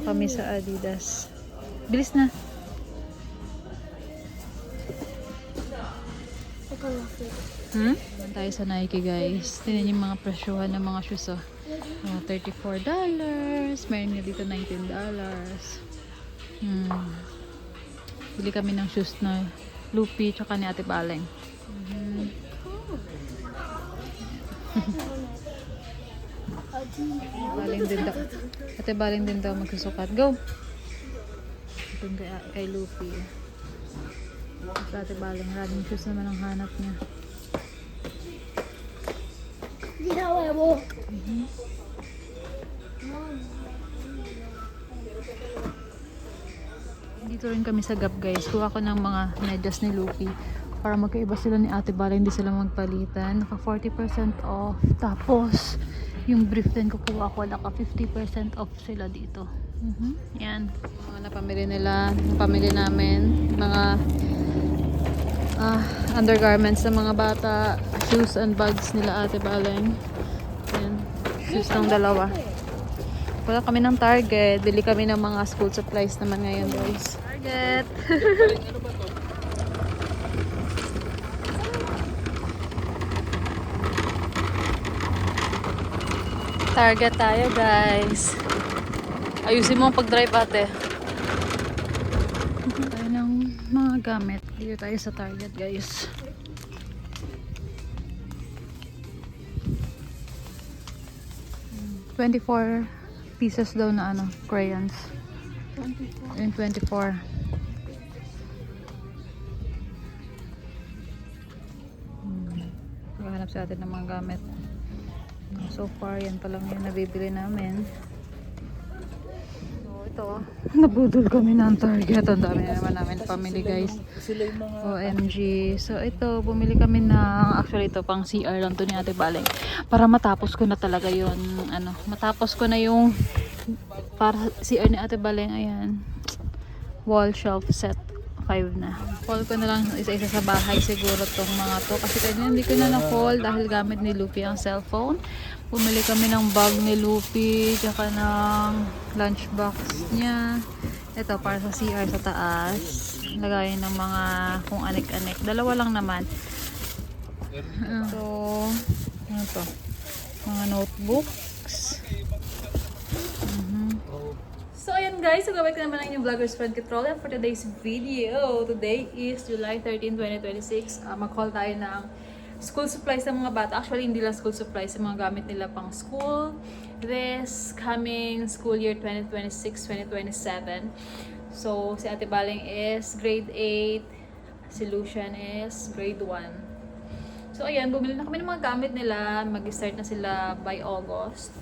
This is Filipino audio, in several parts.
kami sa Adidas. Bilis na. Naman tayo sa Nike, guys. Tingnan yung mga presyohan ng mga shoes, oh. $34. Meron nga dito $19. Bili kami ng shoes na Lupi tsaka ni Ate Baleng. Baling din daw. Ate Baling din daw magsusukat. Go! Ito kay Lupi. At Ate Baling, running shoes naman ang hanap niya. Ginawa mo. Dito rin kami sa Gap, guys. Kuha ko ng mga medyas ni Lupi para magkaiba sila ni Ate Baling, hindi sila magpalitan. Naka 40% off. Tapos yung brief din kukuha ko, naka 50% off sila dito. Yan. Mga napamili nila, napamili namin. Mga undergarments ng mga bata, shoes and bags nila Ate Baleng. Yan. Shoes ng dalawa. Wala kami ng Target. Bili kami ng mga school supplies naman ngayon, guys. Target! Target tayo, guys. Ayusin mo ang pag-drive, ate. Tayo ng mga gamit. Dito tayo sa Target, guys. $24 pieces daw na crayons. 24. Yung 24. Maghanap sa atin ng mga gamit. So far, yan pa lang yung nabibili namin. So, ito. Nabudol kami ng Target. Ang dami na naman namin family, guys. OMG. So, ito. Bumili kami ng, actually, ito pang CR lang to ni Ate Baleng. Para matapos ko na talaga yun. Matapos ko na yung para CR ni Ate Baleng. Ayan. Wall shelf set. 5 na. Haul ko na lang isa-isa sa bahay siguro tong mga to. Kasi kanya hindi ko na na-haul dahil gamit ni Lupi ang cellphone. Bumili kami ng bag ni Lupi, tsaka ng lunchbox niya. Ito para sa CR sa taas. Lagayin ng mga kung anik-anik. Dalawa lang naman. So, ano to? Mga notebooks. So, ayan guys. So, gawin ko naman ang inyong vlogger's friend Control. And for today's video, today is July 13, 2026. Mag-haul tayo ng school supplies ng mga bata. Actually, hindi lang school supplies. Yung mga gamit nila pang school. This coming school year 2026-2027. So, si Ate Baleng is grade 8. Si Lucian is grade 1. So, ayan. Bumili na kami ng mga gamit nila. Mag-start na sila by August.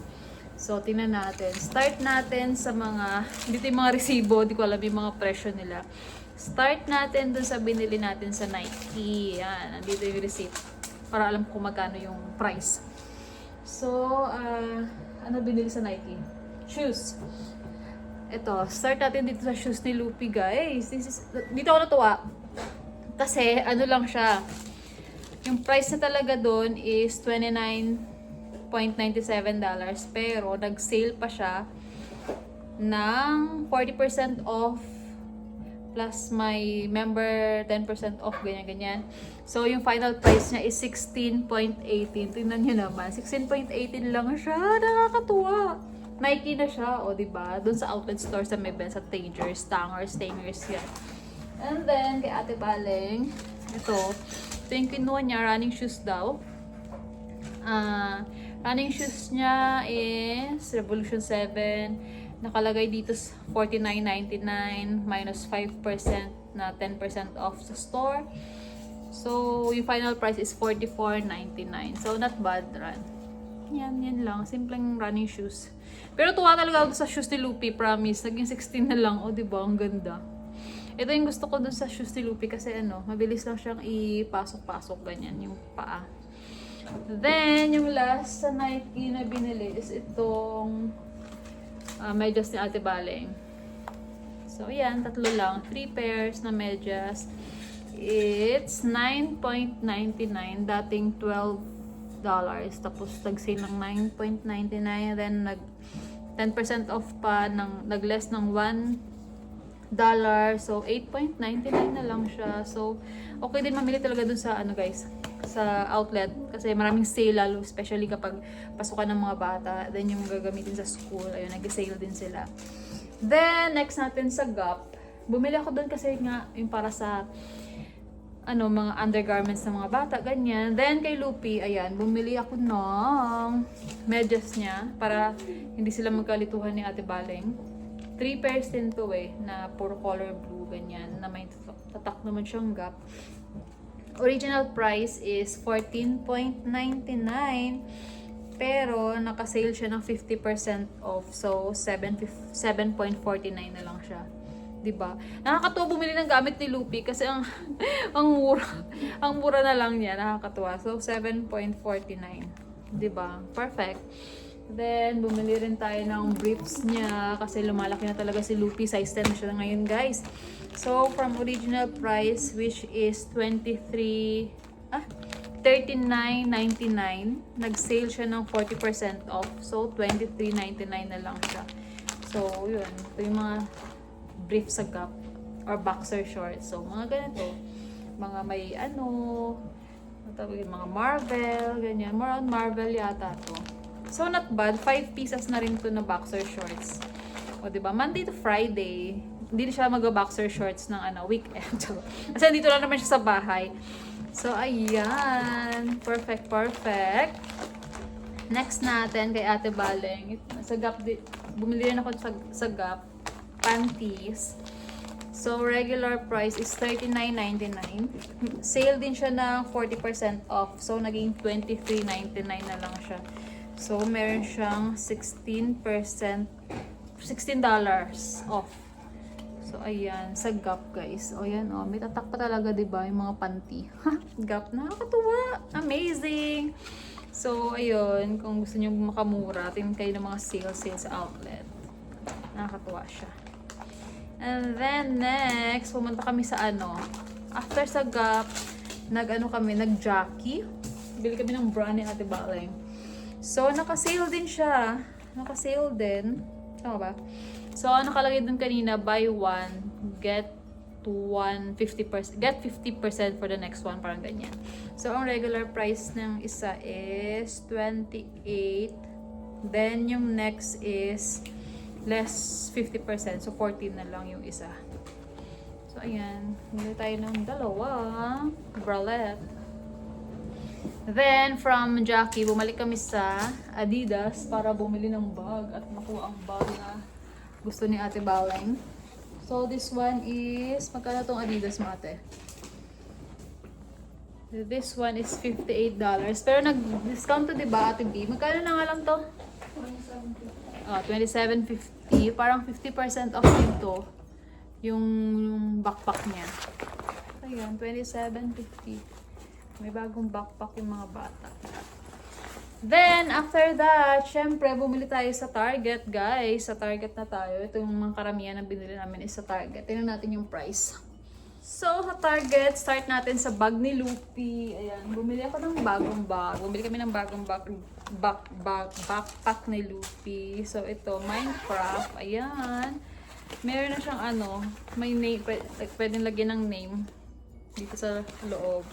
So, tingnan natin. Start natin sa mga, dito yung mga resibo, di ko alam yung mga presyo nila. Start natin dun sa binili natin sa Nike. Yan, nandito yung receipt. Para alam ko magkano yung price. So, ano binili sa Nike? Shoes. Ito, start natin dito sa shoes ni Lupi, guys. Dito ako natuwa. Kasi, ano lang siya. Yung price na talaga dun is $29.97, pero nag-sale pa siya ng 40% off plus may member 10% off, ganyan-ganyan. So, yung final price niya is $16.18. Tingnan nyo naman, $16.18 lang siya. Nakakatuwa. Nike na siya, o diba? Doon sa outlet store sa may Ben, sa Tangers, Stangers yan. And then, kay Ate Baleng, ito yung kinuha niya, running shoes daw. Running shoes niya is Revolution 7. Nakalagay dito $49.99 minus 5% na 10% off sa store. So, yung final price is $44.99. So, not bad run. Yan lang. Simpleng running shoes. Pero tuwa talaga ako sa shoes ni Lupi, promise. Naging 16 na lang. O, diba? Ang ganda. Ito yung gusto ko dun sa shoes ni Lupi kasi mabilis lang siyang ipasok-pasok ganyan yung paa. Then, yung last sa Nike na binili is itong medyas ni Ate Baleng. So, yan. 3 lang. 3 pairs na medyas. It's $9.99. Dating $12. Tapos, nag-sale ng $9.99. Then, 10% off pa, nag-less ng $1. So, 8.99 na lang siya. So, okay din mamili talaga dun sa, ano guys, sa outlet. Kasi maraming sale lalo, especially kapag pasukan ng mga bata. Then, yung gagamitin sa school, ayun, nag-sale din sila. Then, next natin sa Gap. Bumili ako dun kasi nga, yung para sa, ano, mga undergarments ng mga bata, ganyan. Then, kay Lupi, ayan, bumili ako ng medyas niya para hindi sila magkalituhan ni Ate Baleng. 3 pairs din to na puro color blue, ganyan, na may tatak naman siyang Gap. Original price is $14.99, pero naka-sale siya ng 50% off, so 7.49 na lang siya. Diba? Nakakatuwa bumili ng gamit ni Lupi kasi ang ang mura na lang niya, nakakatuwa. So 7.49. Diba? Perfect. Then, bumili rin tayo ng briefs niya kasi lumalaki na talaga si Lupi. Size 10 na siya ngayon, guys. So, from original price, which is $39.99, nag-sale siya ng 40% off. So, $23.99 na lang siya. So, yun. Ito yung mga briefs sa Gap or boxer shorts. So, mga ganito. Mga may mga Marvel, ganyan. More on Marvel yata to. So, not bad. 5 pieces na rin to na boxer shorts. O, diba? Monday to Friday. Hindi na siya mag-boxer shorts ng weekend. Kasi dito lang naman siya sa bahay. So, ayan. Perfect, perfect. Next natin kay Ate Baleng. Sa Gap, bumili rin ako sa Gap. Panties. So, regular price is $39.99. Sale din siya ng 40% off. So, naging $23.99 na lang siya. So, meron siyang $16 off. So, ayan. Sa Gap, guys. O, ayan, o. May tatak pa talaga, diba? Yung mga panty. Gap, nakakatuwa. Amazing! So, ayun. Kung gusto nyo makamura, tingnan kayo ng mga sale sa outlet. Nakakatuwa siya. And then, next, pumunta kami sa after sa Gap, nag-Jockey. Bili kami ng brand ni Ate Baleng. So, naka-sale din siya. Naka-sale din. Tama ba? So, nakalagay dun kanina, buy one, get 50%. Get 50% for the next one. Parang ganyan. So, ang regular price ng isa is $28. Then, yung next is less 50%. So, 14 na lang yung isa. So, ayan. Bili tayo ng dalawa. Bralette. Then, from Jockey, bumalik kami sa Adidas para bumili ng bag at makuha ang bag na gusto ni Ate Baleng. So, this one is, magkano tong Adidas mo, ate? This one is $58. Pero nag-discount to, diba, Ate B? Magkano na nga lang to? $27.50. Parang 50% off dito yung backpack niya. Ayan, $27.50. May bagong backpack yung mga bata. Then, after that, syempre, bumili tayo sa Target, guys. Sa Target na tayo. Ito yung mga karamihan na binili namin is sa Target. Tingnan natin yung price. So, sa Target, start natin sa bag ni Lupi. Ayan, bumili ako ng bagong bag. Bumili kami ng bagong backpack ni Lupi. So, ito, Minecraft. Ayan. Meron na siyang may name, pwedeng lagyan ng name dito sa loob.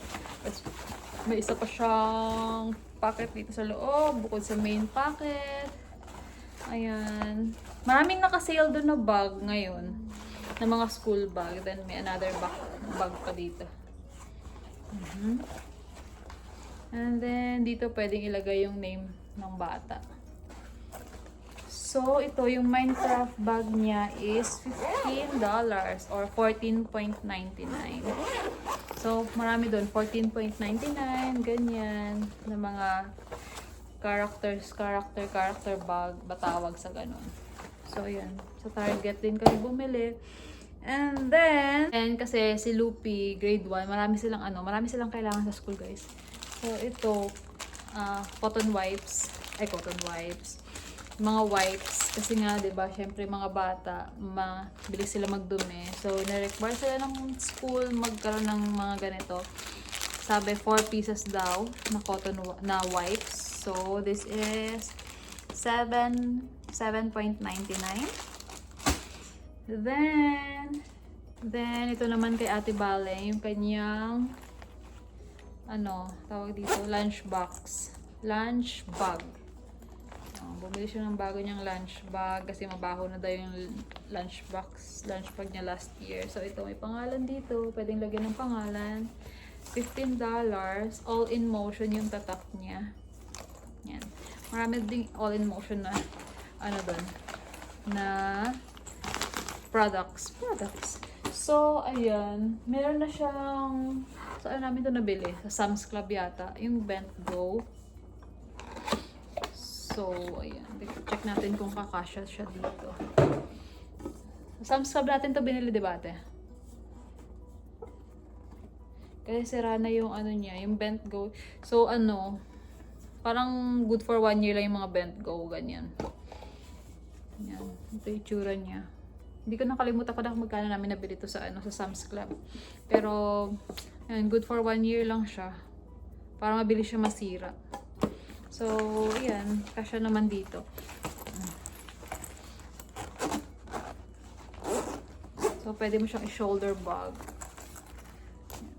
May isa pa siyang pocket dito sa loob, bukod sa main pocket. Ayan. Maraming naka-sale doon na bag ngayon. Na mga school bag. Then may another bag pa dito. And then dito pwedeng ilagay yung name ng bata. So, ito yung Minecraft bag niya is $15 or $14.99. So, marami doon. $14.99, ganyan. Na mga character bag, batawag sa ganun. So, yun. Sa Target din kami bumili. And then, kasi si Lupi, grade 1, marami silang kailangan sa school, guys. So, ito, cotton wipes. Mga wipes. Kasi nga, diba, syempre mga bata, mabilis sila magdumi. So, na-require sila ng school magkaroon ng mga ganito. Sabi, 4 pieces daw na cotton na wipes. So, this is $7 7.99. Then, ito naman kay Ate Bale, yung kanyang, tawag dito, lunch bag. Bumili siya ng bago niyang lunch bag kasi mabaho na daw yung lunch bag niya last year. So, ito, may pangalan dito. Pwedeng lagyan ng pangalan. $15. All in motion yung tatak niya. Yan. Marami ding all in motion na, doon, na products. So, ayan. Meron na siyang, saan namin ito nabili? Sa Sam's Club yata. Yung Bent Go. So, ayan. Check natin kung kakasya siya dito. Sa Sam's Club natin to binili, diba ate? Kasi sira na yung niya, yung Bent Go. So, parang good for 1 year lang yung mga Bent Go, ganyan. Yan. Ito yung tsura niya. Hindi ko nakalimutan pa na magkano namin nabili ito sa Sam's Club. Pero, yan, good for 1 year lang siya. Para mabilis siya masira. So, ayan. Kasya naman dito. So, pwede mo siyang i-shoulder bag.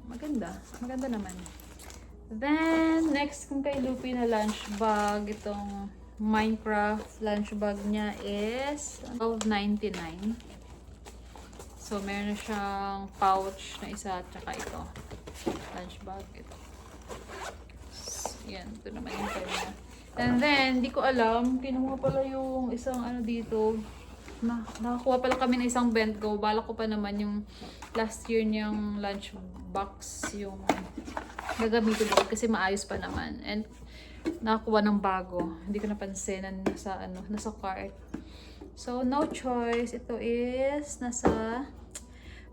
Maganda. Maganda naman. Then, next kung kay Lupi na lunch bag, itong Minecraft lunch bag niya is $12.99. So, meron na siyang pouch na isa at saka ito. Lunch bag. Ito. Yan. Ito naman yung kanya. And then, di ko alam, kinuha pala yung isang dito. Nakakuha pala kami ng isang Bent Go. Bala ko pa naman yung last year niyang lunch box yung gagamitin ko kasi maayos pa naman. And nakakuha ng bago. Hindi ko napansin na nasa cart. So, no choice. Ito is nasa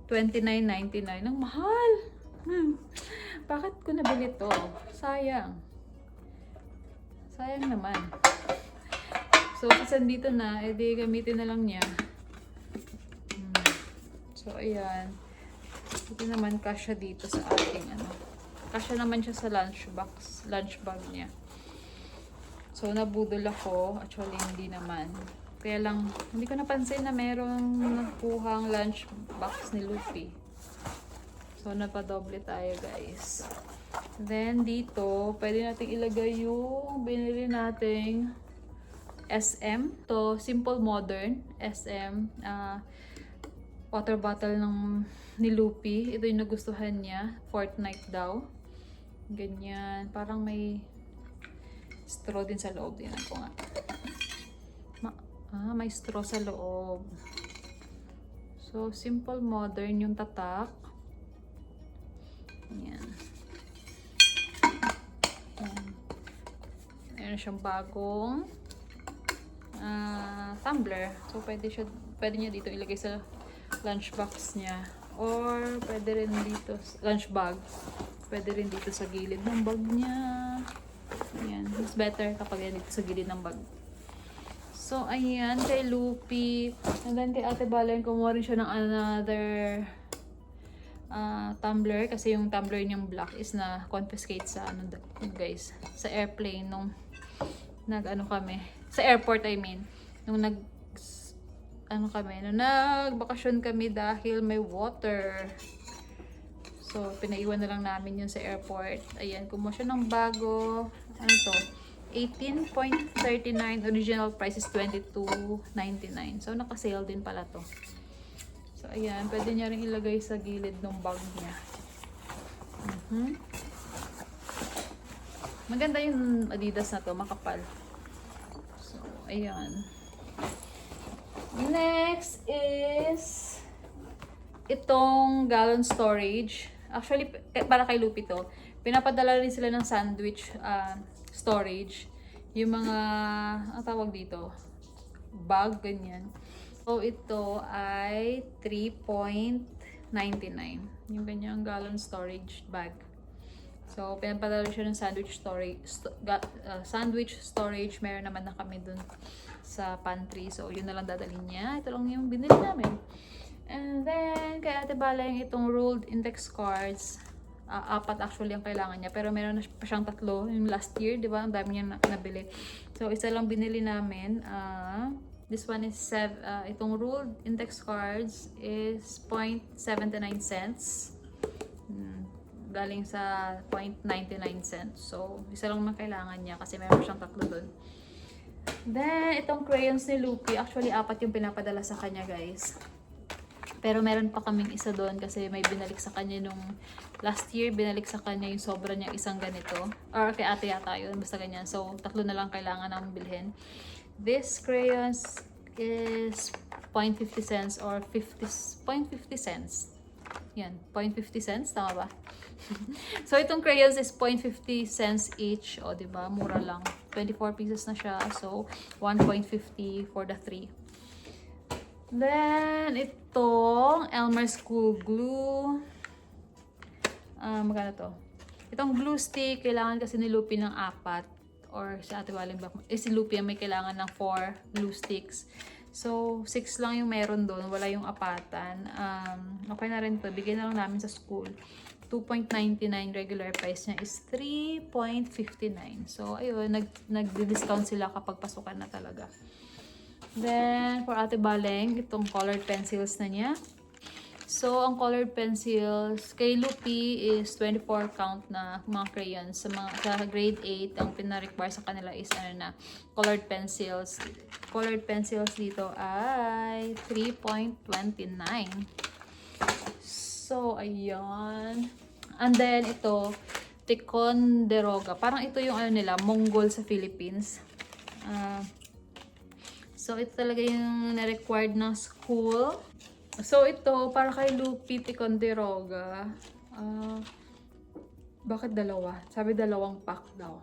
$29.99. Ang mahal! Bakit ko nabili to? Sayang. Sayang naman. So, kasi dito na, edi gamitin na lang niya. So, ayan. Ito naman kasya dito sa ating kasya naman siya sa lunch bag niya. So, nabudol ako. Actually, hindi naman. Kaya lang, hindi ko napansin na merong nakuhang lunch box ni Lupi. So, napadoble tayo, guys. Then, dito, pwede natin ilagay yung binili nating SM. To Simple Modern SM. Water bottle ni Lupi. Ito yung nagustuhan niya. Fortnite daw. Ganyan. Parang may straw din sa loob. Yan ako nga. May straw sa loob. So, Simple Modern yung tatak. Yan. Meron siyang bagong tumbler. So, pwede niya dito ilagay sa lunch box niya. Or, pwede rin dito, lunch bag. Pwede rin dito sa gilid ng bag niya. Ayan. Mas better kapag yan dito sa gilid ng bag. So, ayan. Kay Lupi. And then, kay Ate Balen, kumuha rin siya ng another tumbler. Kasi yung tumbler niyang black is na confiscate sa guys. Sa airplane nung kami. Sa airport, I mean. Nung nagbakasyon kami dahil may water. So, pinaiwan na lang namin yun sa airport. Ayan, kumuha siya ng bago. Ano to? 18.39. Original price is $22.99. So, naka-sale din pala to. So, ayan. Pwede niya rin ilagay sa gilid ng bag niya. Maganda yung Adidas na to. Makapal. So, ayan. Next is itong gallon storage. Actually, para kay Lupi to. Pinapadala rin sila ng sandwich storage. Yung mga, ang tawag dito? Bag, ganyan. So, ito ay $3.99. Yung ganyang gallon storage bag. So, pinapadala siya ng sandwich storage. Meron naman na kami dun sa pantry. So, yun na lang dadalhin niya. Ito lang yung binili namin. And then, kaya Ate Bala yung itong ruled index cards. 4 actually ang kailangan niya. Pero meron na pa siyang 3. Yung last year, di ba? Ang dami niya nabili. So, isa lang binili namin. This one is itong ruled index cards is 0.79 cents. Galing sa 0.99 cents. So, isa lang naman kailangan niya kasi meron siyang tatlo dun. Then, itong crayons ni Lupi, actually 4 yung pinapadala sa kanya, guys. Pero meron pa kaming isa doon kasi may binalik sa kanya nung last year, binalik sa kanya yung sobra niya isang ganito. Or kay ate yata yun, basta ganyan. So, 3 na lang kailangan namin bilhin. This crayons is 0.50 cents or 0.50 cents. Yan, 0.50 cents, tama ba? So, itong crayons is 0.50 cents each. O, diba? Mura lang. 24 pieces na siya. So, 1.50 for the 3. Then, itong Elmer School Glue. Magkano to? Itong glue stick, kailangan kasi ni Lupi ng 4. Or si Ate Waling ba? Si Lupi may kailangan ng 4 glue sticks. So, 6 lang yung meron doon. Wala yung 4. Okay na rin to. Bigay na lang namin sa school. 2.99 regular price niya is 3.59. So, ayun. Nag-discount sila kapag pasukan na talaga. Then, for Ate Baleng, itong colored pencils na niya. So, ang colored pencils kay Lupi is 24 count na mga crayons. Sa grade 8, ang pina-require sa kanila is colored pencils. Colored pencils dito ay 3.29. So, ayan. And then, ito, Ticonderoga. Parang ito yung nila, Mongol sa Philippines. So, ito talaga yung na-required ng school. So, ito, para kay Lupi Ticonderoga. Bakit dalawa? Sabi 2 pack daw.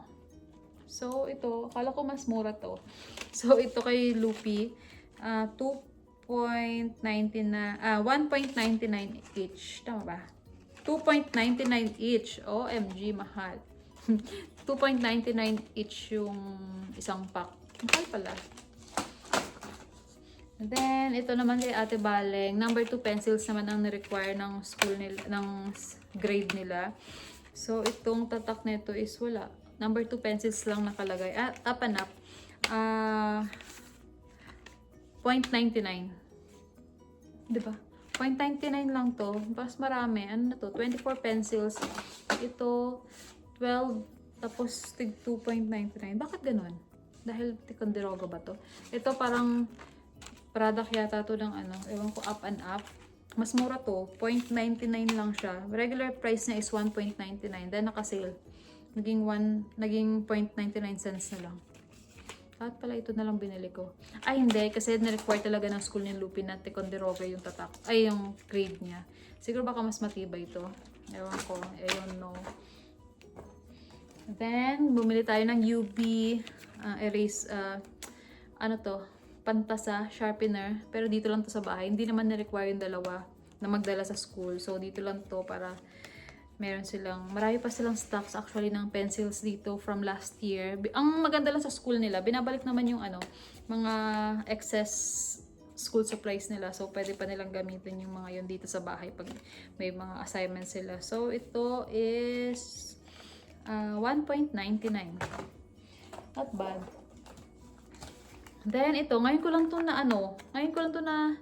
So, ito, akala ko mas mura to. So, ito kay Lupi, 1.99 each. Tama ba? 2.99 each. OMG, mahal. 2.99 each yung isang pack. Mahal pala. Then, ito naman kay Ate Baleng. Number 2 pencils naman ang na-require ng school nila, ng grade nila. So, itong tatak nito is wala. Number 2 pencils lang nakalagay. Up and up. 0.99. Diba? 0.99 lang to. Mas marami. Ano na to? 24 pencils. Ito, 12. Tapos, tig 2.99. Bakit ganun? Dahil Ticonderoga ba to? Ito parang product yata to ng ewan ko, Up and Up. Mas mura to. 0.99 lang siya. Regular price niya is 1.99. Then, naka-sale. Naging 0.99 cents na lang. At pala ito na lang binili ko. Ay, hindi. Kasi na-require talaga ng school ni Lupi na Ticonderoga yung tatak. Ay, yung grade niya. Siguro baka mas matibay ito. Ewan ko. I don't know. Then, bumili tayo ng UB erase. Ano to? Pantasa, sharpener. Pero dito lang to sa bahay. Hindi naman na-require yung dalawa na magdala sa school. So, dito lang to para meron silang, marami pa silang stocks actually ng pencils dito from last year. Ang maganda lang sa school nila, binabalik naman yung mga excess school supplies nila. So, pwede pa nilang gamitin yung mga yun dito sa bahay pag may mga assignments sila. So, ito is 1.99. Not bad. Then, ito, ngayon ko lang to na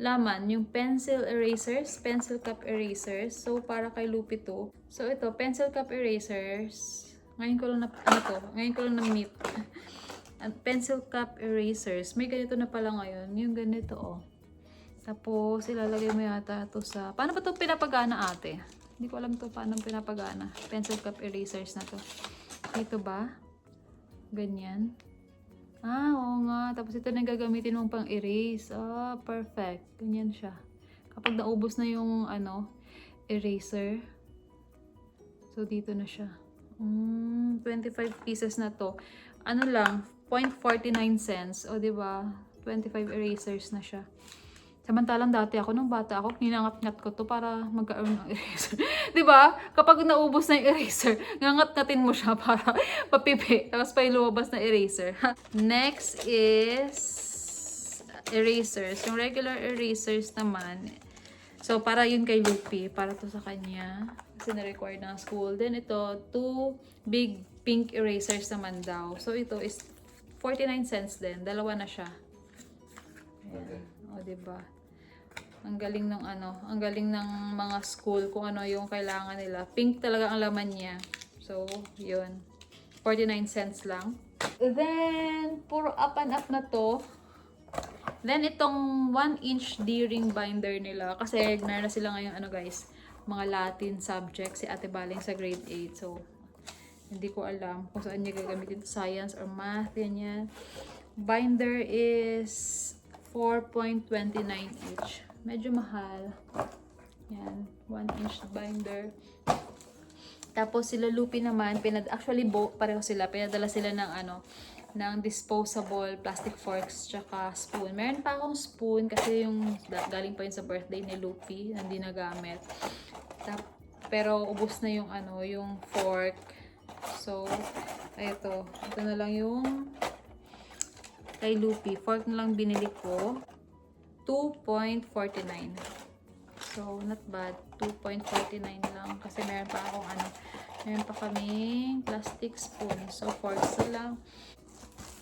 laman, yung pencil erasers, pencil cup erasers. So, para kay Lupi to. So, ito, pencil cup erasers. Ngayon ko lang na-meet. Pencil cup erasers. May ganito na pala ngayon. Yung ganito, oh. Tapos, ilalagay mo yata to sa... Paano ba to pinapagana, ate? Hindi ko alam to paano pinapagana. Pencil cup erasers na to. Ito ba? Ganyan. Oo nga. Tapos ito na gagamitin mong pang erase. Perfect. Ganyan siya. Kapag naubos na yung eraser. So, dito na siya. 25 pieces na to. Ano lang, 0.49 cents. O, diba? 25 erasers na siya. Samantalang dati ako, nung bata ako, ninangat-ngat ko to para magkaroon ng eraser. Diba? Kapag naubos na yung eraser, ngangat-ngatin mo siya para papipi. Tapos pa yung lumabas na eraser. Next is erasers. Yung regular erasers naman. So, para yun kay Lupi. Para to sa kanya. Kasi na-require ng school. Then ito, 2 big pink erasers naman daw. So, ito is 49 cents din. Dalawa na siya. Ayan. O, diba? Ang galing ng ang galing ng mga school kung ano yung kailangan nila. Pink talaga ang laman niya. So, yun. 49 cents lang. Then, puro up and up na to. Then, itong 1-inch D-ring binder nila. Kasi, na sila ngayon, guys, mga Latin subjects. Si Ate Baling sa grade 8. So, hindi ko alam kung saan niya gagamitin. Science or math. Yan. Binder is 4.29 each. Medyo mahal. Yan. 1-inch binder. Tapos, sila Lupi naman, actually, pareho sila. Pinadala sila ng disposable plastic forks tsaka spoon. Meron pa akong spoon kasi yung galing pa yun sa birthday ni Lupi, hindi nagamit. Pero ubos na yung yung fork. So, ito na lang yung kay Lupi. Fork na lang binili ko. 2.49. So, not bad. 2.49 lang. Kasi meron pa akong meron pa kaming plastic spoon. So, forks na lang.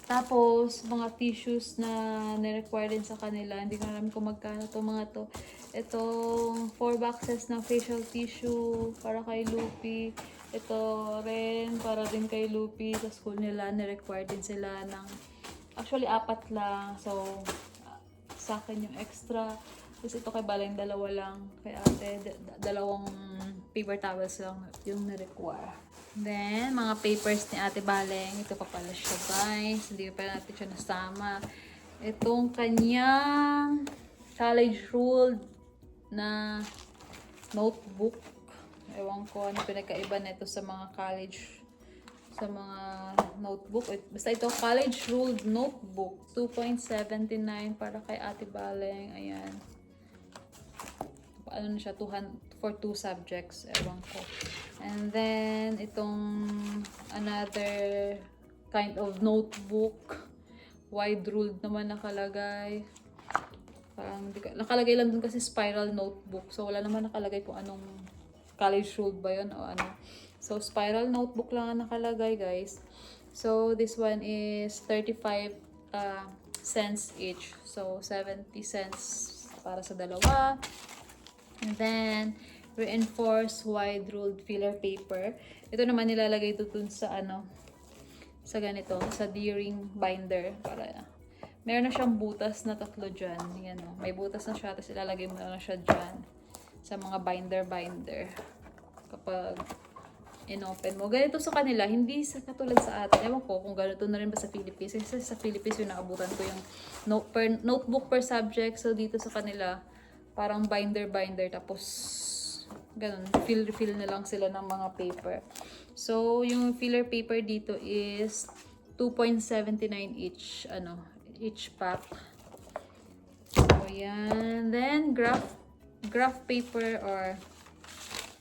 Tapos, mga tissues na na-require din sa kanila. Hindi ko alam kung magkano to mga to. Itong 4 boxes ng facial tissue para kay Lupi. Ito rin para din kay Lupi. Sa school nila, na-require din sila ng actually 4 lang. So, sa akin yung extra. Tapos ito kay Balang, 2 lang. Kay ate, 2 paper towels lang yung na-require. Then, mga papers ni Ate Baleng. Ito pa pala siya, guys. Hindi pa natin siya nasama. Itong kanyang college-ruled na notebook. Ewan ko ano pinagkaiba nito sa mga college, sa mga notebook. Basta ito, college-ruled notebook. 2.79 para kay Ate Baleng. Ayan. Ano na siya, 200 for 2 subjects, ewan ko. And then, itong another kind of notebook. Wide-ruled naman nakalagay. Parang, nakalagay lang dun kasi spiral notebook. So, wala naman nakalagay kung anong college-ruled ba yun o ano. So, spiral notebook lang ang nakalagay, guys. So, this one is 35 cents each. So, 70 cents para sa dalawa. And then, reinforced wide-ruled filler paper. Ito naman nilalagay ito dun sa sa ganito, sa D-ring binder. Para, meron na siyang butas na 3 dyan. Yan o. May butas na siya, tapos ilalagay mo na siya dyan. Sa mga binder. Kapag in-open mo. Ganito sa kanila, hindi sa katulad sa atin. Ewan ko kung ganito na rin ba sa Philippines. Kasi sa Philippines yung naabutan ko yung notebook per subject. So, dito sa kanila, parang binder tapos ganun, fill na lang sila ng mga paper. So, yung filler paper dito is 2.79 each pack. So, yan. Then, graph paper or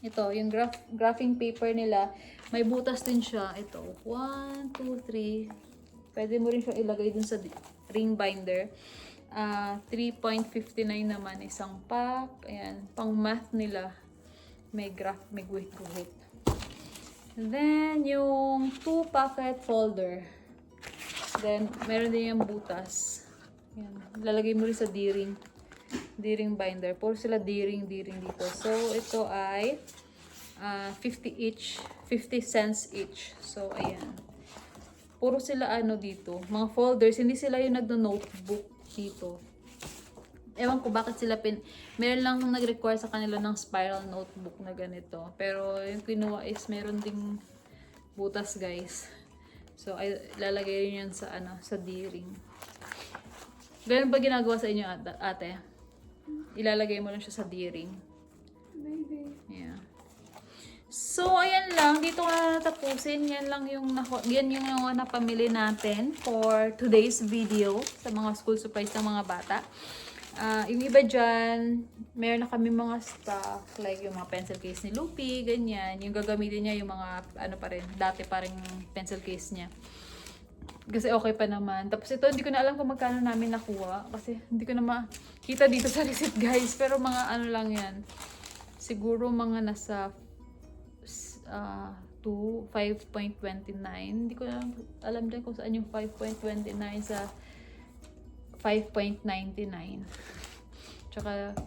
ito, yung graphing paper nila, may butas din siya. Ito, 1, 2, 3. Pwede mo rin siya ilagay dun sa ring binder. 3.59 naman isang pack. Ayan, pang math nila. May graph, may guhit-guhit. Then, yung 2 pocket folder. Then, meron din yung butas. Ayan, lalagay mo rin sa D-ring binder. Puro sila D-ring dito. So, ito ay 50 cents each. So, ayan. Puro sila dito. Mga folders. Hindi sila yung nagno-notebook dito. Ewan ko bakit sila meron lang nag-require sa kanila ng spiral notebook na ganito. Pero yung kinuha is meron ding butas, guys. So, ay lalagay yun yan sa sa D-ring. Ganun ba ginagawa sa inyo, ate? Ilalagay mo lang siya sa D-ring. Maybe. Yeah. So, ayan lang. Dito ko na natapusin. Yan yung napamili natin for today's video sa mga school supplies ng mga bata. Yung iba dyan, meron na kami mga stock, like yung mga pencil case ni Lupi, ganyan. Yung gagamitin niya, yung mga, dati pa rin pencil case niya. Kasi okay pa naman. Tapos ito, hindi ko na alam kung magkano namin nakuha. Kasi hindi ko na makita dito sa receipt, guys. Pero mga lang yan. Siguro mga nasa 5.29. Hindi ko na alam din kung saan yung 5.29 sa 5.99. Tsaka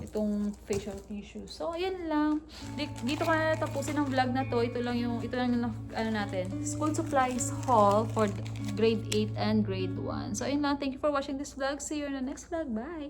itong facial tissue. So, ayan lang. Dito ko na tapusin ang vlog na to. Ito lang yung ano natin, school supplies haul for grade 8 and grade 1. So, ayun lang. Thank you for watching this vlog. See you in the next vlog. Bye!